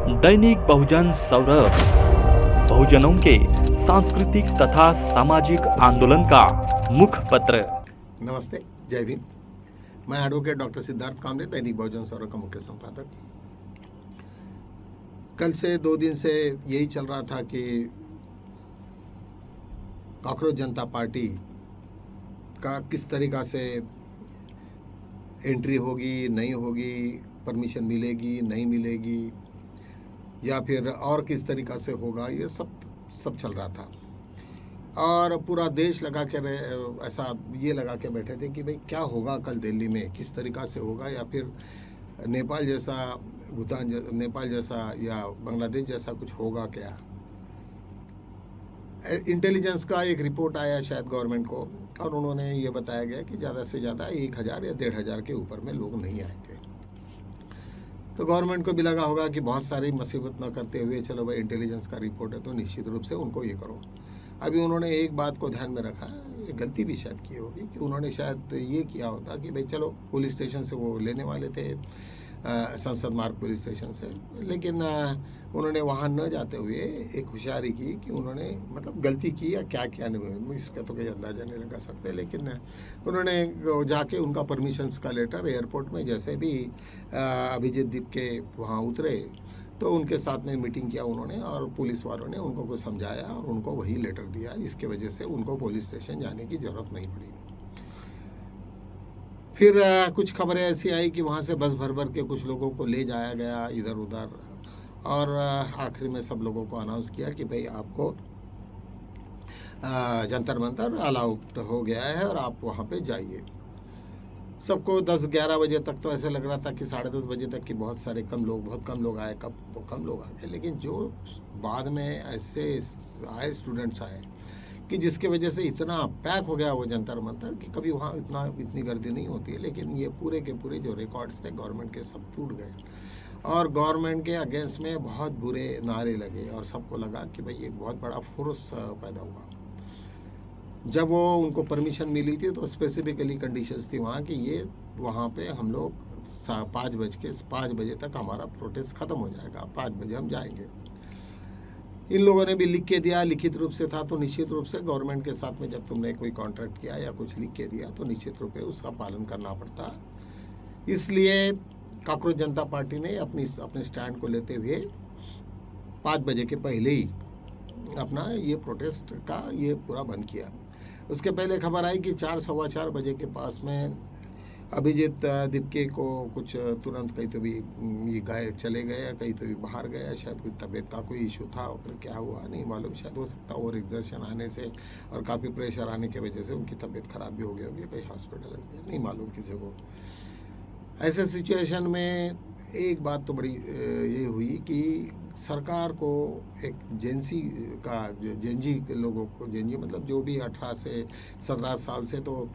दैनिक बहुजन सौरभ, बहुजनों के सांस्कृतिक तथा सामाजिक आंदोलन का मुखपत्र। नमस्ते, जय भीम। मैं एडवोकेट डॉक्टर सिद्धार्थ कामरे, दैनिक बहुजन सौरभ का मुख्य संपादक। कल से 2 दिन से यही चल रहा था कि कांग्रेस जनता पार्टी का किस तरीक़ा से एंट्री होगी, नहीं होगी, परमिशन मिलेगी, नहीं मिलेगी, या फिर और किस तरीक़ा से होगा, ये सब चल रहा था। और पूरा देश लगा के ऐसा ये लगा के बैठे थे कि भाई क्या होगा कल दिल्ली में, किस तरीक़ा से होगा, या फिर नेपाल जैसा या बांग्लादेश जैसा कुछ होगा क्या। इंटेलिजेंस का एक रिपोर्ट आया शायद गवर्नमेंट को, और उन्होंने ये बताया गया कि ज़्यादा से ज़्यादा 1000 या 1500 के ऊपर में लोग नहीं आएंगे। तो गवर्नमेंट को भी लगा होगा कि बहुत सारी मुसीबत न करते हुए चलो भाई इंटेलिजेंस का रिपोर्ट है तो निश्चित रूप से उनको ये करो। अभी उन्होंने एक बात को ध्यान में रखा, ये गलती भी शायद की होगी कि उन्होंने शायद ये किया होता कि भाई चलो पुलिस स्टेशन से वो लेने वाले थे, संसद मार्ग पुलिस स्टेशन से, लेकिन उन्होंने वहाँ न जाते हुए एक होशियारी की कि उन्होंने मतलब गलती की या क्या किया नहीं, इसका तो कोई अंदाजा नहीं लगा सकते, लेकिन उन्होंने जाके उनका परमिशंस का लेटर एयरपोर्ट में जैसे भी अभिजीत दीप के वहाँ उतरे तो उनके साथ में मीटिंग किया उन्होंने, और पुलिस वालों ने उनको कुछ समझाया और उनको वही लेटर दिया। इसके वजह से उनको पुलिस स्टेशन जाने की ज़रूरत नहीं पड़ी। फिर कुछ खबरें ऐसी आई कि वहाँ से बस भर के कुछ लोगों को ले जाया गया इधर उधर, और आखिर में सब लोगों को अनाउंस किया कि भाई आपको जंतर मंतर अलाउड हो गया है और आप वहाँ पे जाइए। सबको 10-11 बजे तक तो ऐसे लग रहा था कि 10:30 बजे तक कि बहुत कम लोग आए, कम लोग आ गए, लेकिन जो बाद में ऐसे आए स्टूडेंट्स आए कि जिसके वजह से इतना पैक हो गया वो जंतर मंतर कि कभी वहाँ इतनी गर्दी नहीं होती है। लेकिन ये पूरे के पूरे जो रिकॉर्ड्स थे गवर्नमेंट के सब टूट गए, और गवर्नमेंट के अगेंस्ट में बहुत बुरे नारे लगे, और सबको लगा कि भाई एक बहुत बड़ा फोर्स पैदा हुआ। जब वो उनको परमिशन मिली थी तो स्पेसिफिकली कंडीशंस थी वहाँ कि ये वहाँ पे हम लोग 5 बजे तक हमारा प्रोटेस्ट ख़त्म हो जाएगा, 5 बजे हम जाएंगे। इन लोगों ने भी लिख के दिया, लिखित रूप से था, तो निश्चित रूप से गवर्नमेंट के साथ में जब तुमने कोई कॉन्ट्रैक्ट किया या कुछ लिख के दिया तो निश्चित रूप से उसका पालन करना पड़ता। इसलिए कांग्रेस जनता पार्टी ने अपने स्टैंड को लेते हुए 5 बजे के पहले ही अपना ये प्रोटेस्ट का ये पूरा बंद किया। उसके पहले खबर आई कि 4-4:15 बजे के पास में अभिजीत दीपके को कुछ तुरंत कहीं तो भी ये चले गए, कहीं तो भी बाहर गया, शायद कोई तबीयत का कोई इशू था, और क्या हुआ नहीं मालूम, शायद हो सकता ओवर एग्जर्शन आने से और काफ़ी प्रेशर आने की वजह से उनकी तबीयत खराब भी हो गई होगी, कहीं हॉस्पिटल नहीं मालूम किसी को। ऐसे सिचुएशन में एक बात तो बड़ी ये हुई कि सरकार को एक जेंजी लोगों को, जेंजी मतलब जो भी 18 से 17 साल से तो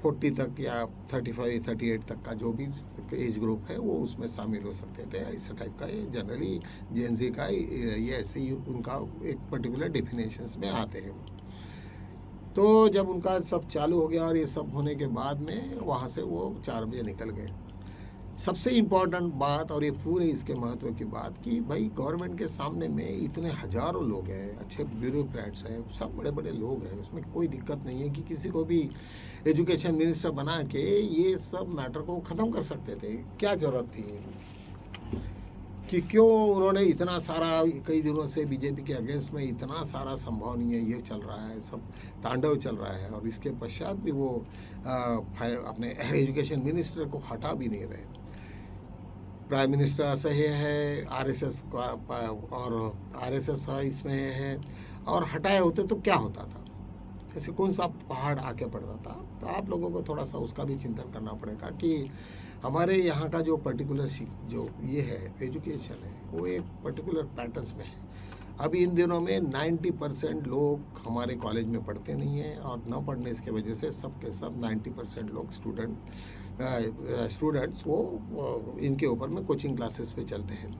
40 तक या 35-38 तक का जो भी एज ग्रुप है वो उसमें शामिल हो सकते थे। इस टाइप का ये जनरली जेंजी का ये ऐसे ही उनका एक पर्टिकुलर डेफिनेशंस में आते हैं। तो जब उनका सब चालू हो गया और ये सब होने के बाद में वहाँ से वो 4 बजे निकल गए। सबसे इम्पॉर्टेंट बात और ये पूरे इसके महत्व की बात कि भाई गवर्नमेंट के सामने में इतने हज़ारों लोग हैं, अच्छे ब्यूरोक्रेट्स हैं, सब बड़े बड़े लोग हैं, उसमें कोई दिक्कत नहीं है कि किसी को भी एजुकेशन मिनिस्टर बना के ये सब मैटर को ख़त्म कर सकते थे। क्या ज़रूरत थी कि क्यों उन्होंने इतना सारा कई दिनों से बीजेपी के अगेंस्ट में इतना सारा संभावनीय ये चल रहा है, सब तांडव चल रहा है, और इसके पश्चात भी वो अपने एजुकेशन मिनिस्टर को हटा भी नहीं रहे। प्राइम मिनिस्टर असह्य है, आरएसएस इसमें है, और हटाए होते तो क्या होता था, ऐसे कौन सा पहाड़ आके पड़ता था। तो आप लोगों को थोड़ा सा उसका भी चिंतन करना पड़ेगा कि हमारे यहाँ का जो पर्टिकुलर जो ये है एजुकेशन है वो एक पर्टिकुलर पैटर्न्स में है। अभी इन दिनों में 90% लोग हमारे कॉलेज में पढ़ते नहीं हैं, और न पढ़ने की वजह से सब के सब 90% लोग स्टूडेंट्स वो इनके ऊपर में कोचिंग क्लासेस पे चलते हैं।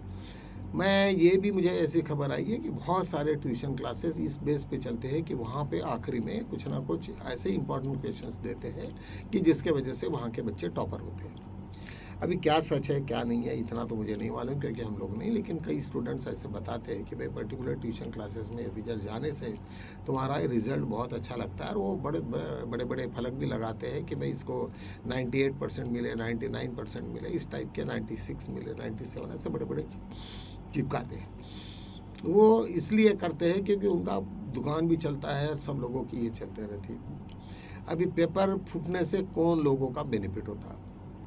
मुझे ऐसी खबर आई है कि बहुत सारे ट्यूशन क्लासेस इस बेस पे चलते हैं कि वहाँ पे आखिरी में कुछ ना कुछ ऐसे इंपॉर्टेंट क्वेश्चंस देते हैं कि जिसके वजह से वहाँ के बच्चे टॉपर होते हैं। अभी क्या सच है क्या नहीं है इतना तो मुझे नहीं मालूम, क्योंकि हम लोग नहीं, लेकिन कई स्टूडेंट्स ऐसे बताते हैं कि भाई पर्टिकुलर ट्यूशन क्लासेस में यदि जाने से तुम्हारा रिजल्ट बहुत अच्छा लगता है, और वो बड़े बड़े फलक भी लगाते हैं कि भाई इसको 98% मिले, 99% मिले, इस टाइप के 96 मिले, 97, ऐसे बड़े बड़े चिपकाते हैं। वो इसलिए करते हैं क्योंकि उनका दुकान भी चलता है, सब लोगों की ये चलते रहती है। अभी पेपर फूटने से कौन लोगों का बेनिफिट होता है?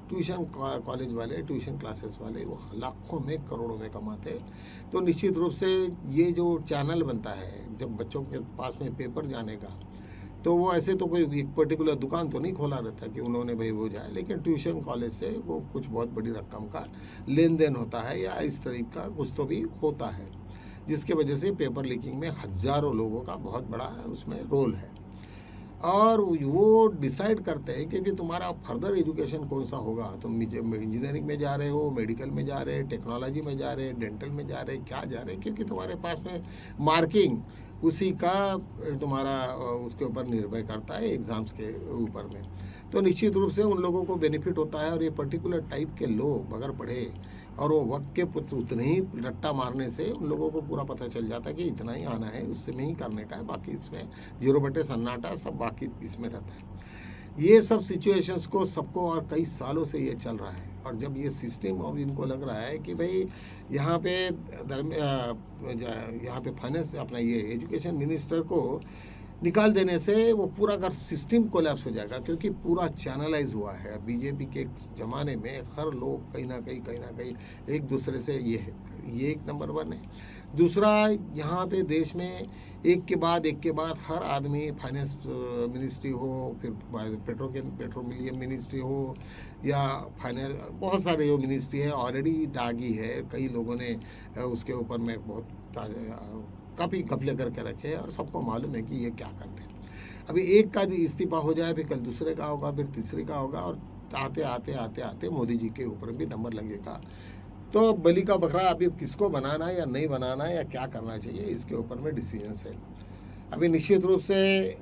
ट्यूशन कॉलेज वाले, ट्यूशन क्लासेस वाले, वो लाखों में करोड़ों में कमाते हैं। तो निश्चित रूप से ये जो चैनल बनता है जब बच्चों के पास में पेपर जाने का, तो वो ऐसे तो कोई एक पर्टिकुलर दुकान तो नहीं खोला रहता कि उन्होंने भाई वो जाए, लेकिन ट्यूशन कॉलेज से वो कुछ बहुत बड़ी रकम का लेन देन होता है या इस तरीके का कुछ तो भी होता है, जिसके वजह से पेपर लीकिंग में हज़ारों लोगों का बहुत बड़ा उसमें रोल है। और वो डिसाइड करते हैं क्योंकि तुम्हारा फर्दर एजुकेशन कौन सा होगा। तुम इंजीनियरिंग में जा रहे हो, मेडिकल में जा रहे हैं, टेक्नोलॉजी में जा रहे हैं, डेंटल में जा रहे हैं, क्या जा रहे हैं, क्योंकि तुम्हारे पास में मार्किंग उसी का तुम्हारा उसके ऊपर निर्भर करता है एग्ज़ाम्स के ऊपर में। तो निश्चित रूप से उन लोगों को बेनिफिट होता है। और ये पर्टिकुलर टाइप के लोग अगर पढ़े और वो वक्त के उतने ही रट्टा मारने से उन लोगों को पूरा पता चल जाता है कि इतना ही आना है, उससे में ही करने का है, बाकी इसमें 0 सन्नाटा सब बाकी इसमें रहता है। ये सब सिचुएशंस को सबको और कई सालों से ये चल रहा है। और जब ये सिस्टम और इनको लग रहा है कि भाई यहाँ पे फाइनेंस अपना ये एजुकेशन मिनिस्टर को निकाल देने से वो पूरा अगर सिस्टम कोलैप्स हो जाएगा, क्योंकि पूरा चैनलाइज हुआ है। बीजेपी के ज़माने में हर लोग कहीं ना कहीं एक दूसरे से ये है, ये एक नंबर 1 है। दूसरा, यहाँ पे देश में एक के बाद हर आदमी फाइनेंस मिनिस्ट्री हो, फिर पेट्रोलियम मिनिस्ट्री हो, या फाइनेंस बहुत सारे जो मिनिस्ट्री है ऑलरेडी दागी है। कई लोगों ने उसके ऊपर में बहुत काफ़ी घपले करके रखे हैं और सबको मालूम है कि ये क्या करते हैं। अभी एक का इस्तीफा हो जाए, फिर कल दूसरे का होगा, फिर तीसरे का होगा, और आते मोदी जी के ऊपर भी नंबर लगेगा। तो बलि का बकरा अभी किसको बनाना या नहीं बनाना या क्या करना चाहिए, इसके ऊपर में डिसीजंस है। अभी निश्चित रूप से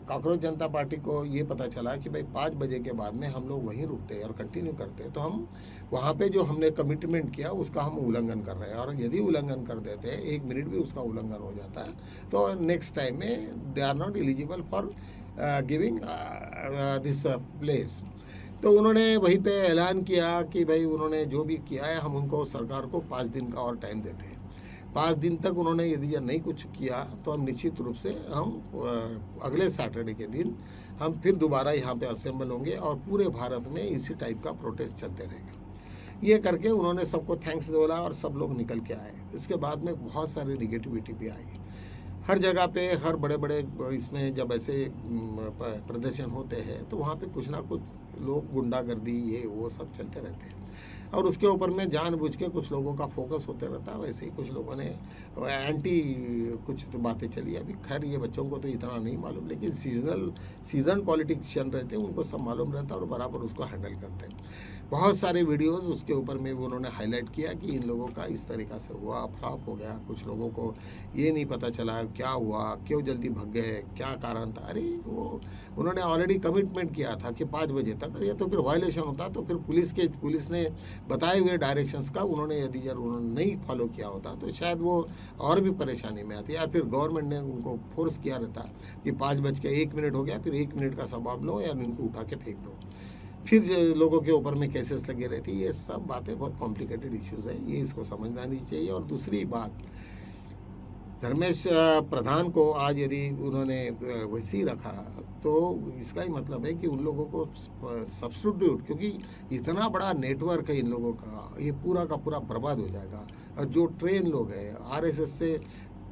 कांग्रेस जनता पार्टी को ये पता चला कि भाई 5 बजे के बाद में हम लोग वहीं रुकते हैं और कंटिन्यू करते हैं, तो हम वहाँ पे जो हमने कमिटमेंट किया उसका हम उल्लंघन कर रहे हैं। और यदि उल्लंघन कर देते हैं, 1 मिनट भी उसका उल्लंघन हो जाता है, तो नेक्स्ट टाइम में they are not eligible for giving this place. तो उन्होंने वहीं पे ऐलान किया कि भाई उन्होंने जो भी किया है हम उनको सरकार को 5 दिन का और टाइम देते हैं। 5 दिन तक उन्होंने यदि नहीं कुछ किया तो हम निश्चित रूप से हम अगले सैटरडे के दिन हम फिर दोबारा यहाँ पे असेंबल होंगे और पूरे भारत में इसी टाइप का प्रोटेस्ट चलते रहेगा। ये करके उन्होंने सबको थैंक्स बोला और सब लोग निकल के आए। इसके बाद में बहुत सारी निगेटिविटी भी आई हर जगह पे, हर बड़े बड़े इसमें जब ऐसे प्रदर्शन होते हैं तो वहाँ पे कुछ ना कुछ लोग गुंडागर्दी ये वो सब चलते रहते हैं और उसके ऊपर में जानबूझ के कुछ लोगों का फोकस होते रहता है। वैसे ही कुछ लोगों ने एंटी कुछ तो बातें चली। अभी खैर ये बच्चों को तो इतना नहीं मालूम, लेकिन सीजन पॉलिटिशियन रहते हैं, उनको सब मालूम रहता है और बराबर उसको हैंडल करते हैं। बहुत सारे वीडियोस उसके ऊपर में उन्होंने हाईलाइट किया कि इन लोगों का इस तरीक़ा से हुआ, फ्लॉप हो गया। कुछ लोगों को ये नहीं पता चला क्या हुआ, क्यों जल्दी भाग गए, क्या कारण था। अरे वो उन्होंने ऑलरेडी कमिटमेंट किया था कि 5 बजे तक, ये तो फिर वायलेशन होता तो फिर पुलिस ने बताए हुए डायरेक्शंस का उन्होंने यदि उन्होंने नहीं फॉलो किया होता तो शायद वो और भी परेशानी में आती, या फिर गवर्नमेंट ने उनको फोर्स किया रहता कि 5:01 हो गया, फिर 1 मिनट का सवाब लो या इनको उठा के फेंक दो, फिर लोगों के ऊपर में केसेस लगे रहती। ये सब बातें बहुत कॉम्प्लिकेटेड इश्यूज है, ये इसको समझना नहीं चाहिए। और दूसरी बात, धर्मेश प्रधान को आज यदि उन्होंने वैसे ही रखा तो इसका ही मतलब है कि उन लोगों को सब्स्टिट्यूट, क्योंकि इतना बड़ा नेटवर्क है इन लोगों का, ये पूरा का पूरा बर्बाद हो जाएगा। और जो ट्रेन लोग हैं आरएसएस से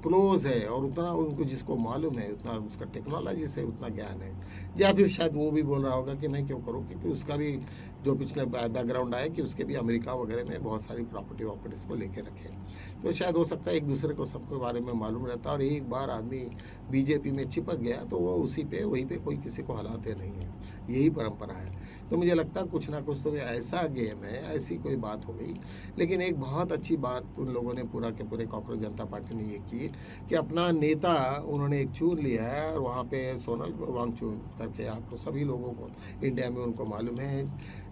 क्लोज है और उतना उनको जिसको मालूम है, उतना उसका टेक्नोलॉजी से उतना ज्ञान है, या फिर शायद वो भी बोल रहा होगा कि मैं क्यों करूँ, क्योंकि उसका भी जो पिछले बैकग्राउंड आया कि उसके भी अमेरिका वगैरह में बहुत सारी प्रॉपर्टीज को लेके रखे, तो शायद हो सकता है एक दूसरे को सबके बारे में मालूम रहता है। और एक बार आदमी बीजेपी में चिपक गया तो वो वहीं पे कोई किसी को हलाते नहीं है, यही परंपरा है। तो मुझे लगता है कुछ ना कुछ तो ऐसा गेम है, ऐसी कोई बात हो गई। लेकिन एक बहुत अच्छी बात उन लोगों ने पूरा के पूरे कांग्रेस जनता पार्टी ने ये की कि अपना नेता उन्होंने एक चुन लिया है, और वहाँ पे सोनल वांगचुक करके आपको सभी लोगों को इंडिया में उनको मालूम है,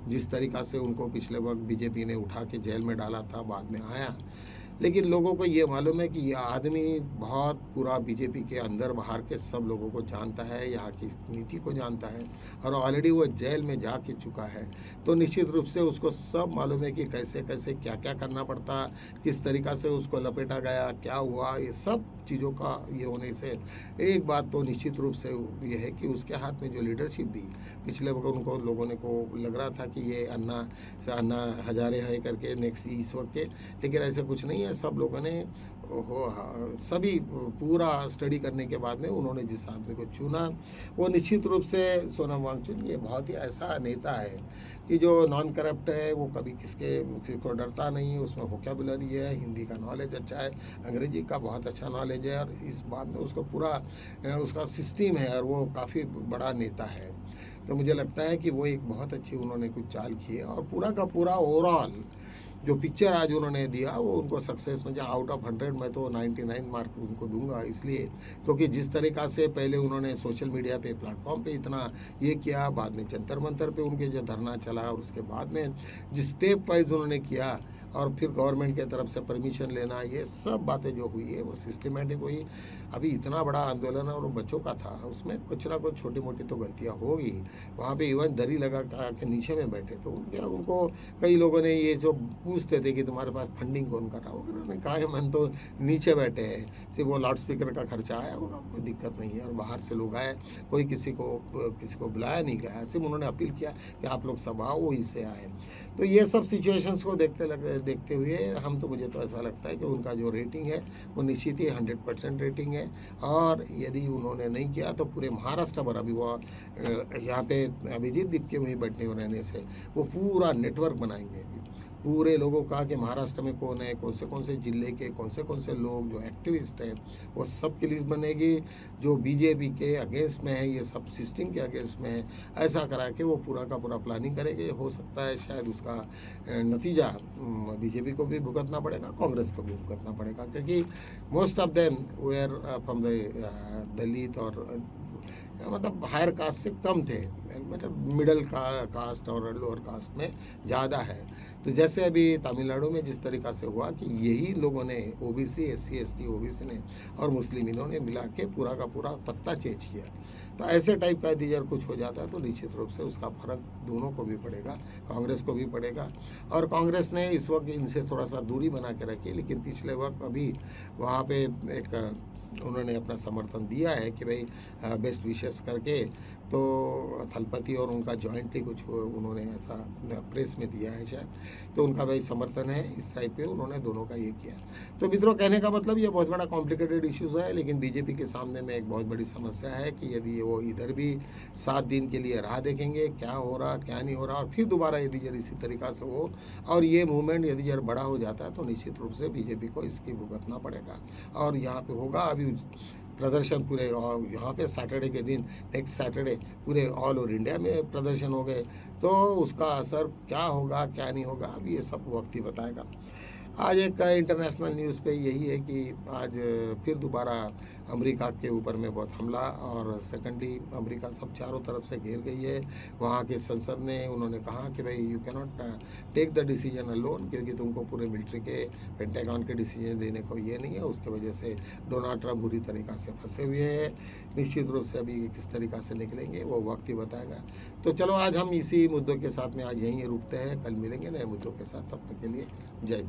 जिस तरीक़ा से उनको पिछले वक्त बीजेपी ने उठा के जेल में डाला था, बाद में आया। लेकिन लोगों को ये मालूम है कि ये आदमी बहुत पूरा बीजेपी के अंदर बाहर के सब लोगों को जानता है, यहाँ की नीति को जानता है और ऑलरेडी वो जेल में जा के चुका है। तो निश्चित रूप से उसको सब मालूम है कि कैसे कैसे क्या क्या करना पड़ता, किस तरीक़ा से उसको लपेटा गया, क्या हुआ, ये सब चीज़ों का ये होने से एक बात तो निश्चित रूप से ये है कि उसके हाथ में जो लीडरशिप दी, पिछले वक्त उनको लोगों ने को लग रहा था कि ये अन्ना हजारे है करके नेक्स्ट इस वक्त के, लेकिन ऐसा कुछ नहीं है। सब लोगों ने सभी पूरा स्टडी करने के बाद में उन्होंने जिस आदमी को चुना वो निश्चित रूप से सोनम वांगचुक ये बहुत ही ऐसा नेता है कि जो नॉन करप्ट है, वो कभी किसी को डरता नहीं है, उसमें वोकैबुलरी है, हिंदी का नॉलेज अच्छा है, अंग्रेजी का बहुत अच्छा नॉलेज है और इस बात में उसको पूरा उसका सिस्टम है और वो काफ़ी बड़ा नेता है। तो मुझे लगता है कि वो एक बहुत अच्छी उन्होंने कुछ चाल की है और पूरा का पूरा ओवरऑल जो पिक्चर आज उन्होंने दिया वो उनको सक्सेस में आउट ऑफ 100 मैं तो 99 मार्क उनको दूंगा, इसलिए क्योंकि जिस तरीक़ा से पहले उन्होंने सोशल मीडिया पे प्लेटफॉर्म पे इतना ये किया, बाद में जंतर मंतर पे उनके जो धरना चला और उसके बाद में जिस स्टेप वाइज उन्होंने किया और फिर गवर्नमेंट के तरफ से परमिशन लेना, ये सब बातें जो हुई है वो सिस्टमेटिक हुई। अभी इतना बड़ा आंदोलन और वो बच्चों का था, उसमें कुछ ना कुछ छोटी मोटी तो गलतियाँ होगी। वहाँ पे इवन दरी लगा के नीचे में बैठे तो उनको कई लोगों ने ये जो पूछते थे कि तुम्हारे पास फंडिंग कौन कर रहा होगा, उन्होंने कहा कि मन तो नीचे बैठे हैं, सिर्फ वो लाउड स्पीकर का खर्चा आया होगा, कोई दिक्कत नहीं है। और बाहर से लोग आए, कोई किसी को बुलाया नहीं गया, सिर्फ उन्होंने अपील किया कि आप लोग सब आओ, वहीं से आए। तो ये सब सिचुएशंस को देखते हुए मुझे तो ऐसा लगता है कि उनका जो रेटिंग है वो निश्चित ही 100% रेटिंग है। और यदि उन्होंने नहीं किया तो पूरे महाराष्ट्र भर अभी वो यहाँ पे अभिजीत दीप के वहीं बैठने रहने से वो पूरा नेटवर्क बनाएंगे पूरे लोगों का कि महाराष्ट्र में कौन है, कौन से ज़िले के कौन से लोग जो एक्टिविस्ट हैं वो सब की लिस्ट बनेगी, जो बीजेपी के अगेंस्ट में है, ये सब सिस्टम के अगेंस्ट में है, ऐसा करा के वो पूरा का पूरा प्लानिंग करेंगे। हो सकता है शायद उसका नतीजा बीजेपी को भी भुगतना पड़ेगा, कांग्रेस को भी भुगतना पड़ेगा, क्योंकि most of them were from the Dalit और मतलब हायर कास्ट से कम थे, मतलब मिडिल कास्ट और लोअर कास्ट में ज़्यादा है। तो जैसे अभी तमिलनाडु में जिस तरीक़ा से हुआ कि यही लोगों ने ओबीसी, एससी, एसटी, ओबीसी ने और मुस्लिम इन्होंने मिला के पूरा का पूरा तख्ता चेंज किया, तो ऐसे टाइप का यदि कुछ हो जाता है तो निश्चित रूप से उसका फर्क दोनों को भी पड़ेगा, कांग्रेस को भी पड़ेगा। और कांग्रेस ने इस वक्त इनसे थोड़ा सा दूरी बना के रखी, लेकिन पिछले वक्त अभी वहाँ पे एक उन्होंने अपना समर्थन दिया है कि भाई बेस्ट विशेस करके, तो थलपति और उनका जॉइंटली कुछ उन्होंने ऐसा प्रेस में दिया है शायद, तो उनका भाई समर्थन है इस टाइप पे, उन्होंने दोनों का ये किया। तो मित्रों कहने का मतलब ये बहुत बड़ा कॉम्प्लिकेटेड इश्यूज़ है, लेकिन बीजेपी के सामने में एक बहुत बड़ी समस्या है कि यदि वो इधर भी 7 दिन के लिए राह देखेंगे क्या हो रहा क्या नहीं हो रहा, और फिर दोबारा यदि इसी तरीक़ा से हो और ये मूवमेंट यदि बड़ा हो जाता है तो निश्चित रूप से बीजेपी को इसकी भुगतना पड़ेगा। और यहाँ पे होगा अभी प्रदर्शन पूरे यहाँ पे सैटरडे के दिन, नेक्स्ट सैटरडे पूरे ऑल ओवर इंडिया में प्रदर्शन हो गए, तो उसका असर क्या होगा क्या नहीं होगा अभी ये सब वक्त ही बताएगा। आज एक इंटरनेशनल न्यूज़ पे यही है कि आज फिर दोबारा अमेरिका के ऊपर में बहुत हमला, और सेकेंडली अमेरिका सब चारों तरफ से घेर गई है। वहाँ के संसद ने उन्होंने कहा कि भाई you can not take the decision alone, क्योंकि तुमको पूरे मिलिट्री के पेंटागन के डिसीजन देने को ये नहीं है। उसके वजह से डोनाल्ड ट्रंप बुरी तरीक़ा से फंसे हुए हैं। निश्चित रूप से अभी किस तरीक़ा से निकलेंगे वो वक्त ही बताएगा। तो चलो आज हम इसी मुद्दों के साथ में आज यहीं रुकते हैं, कल मिलेंगे नए मुद्दों के साथ, तब तक के लिए जय हिंद।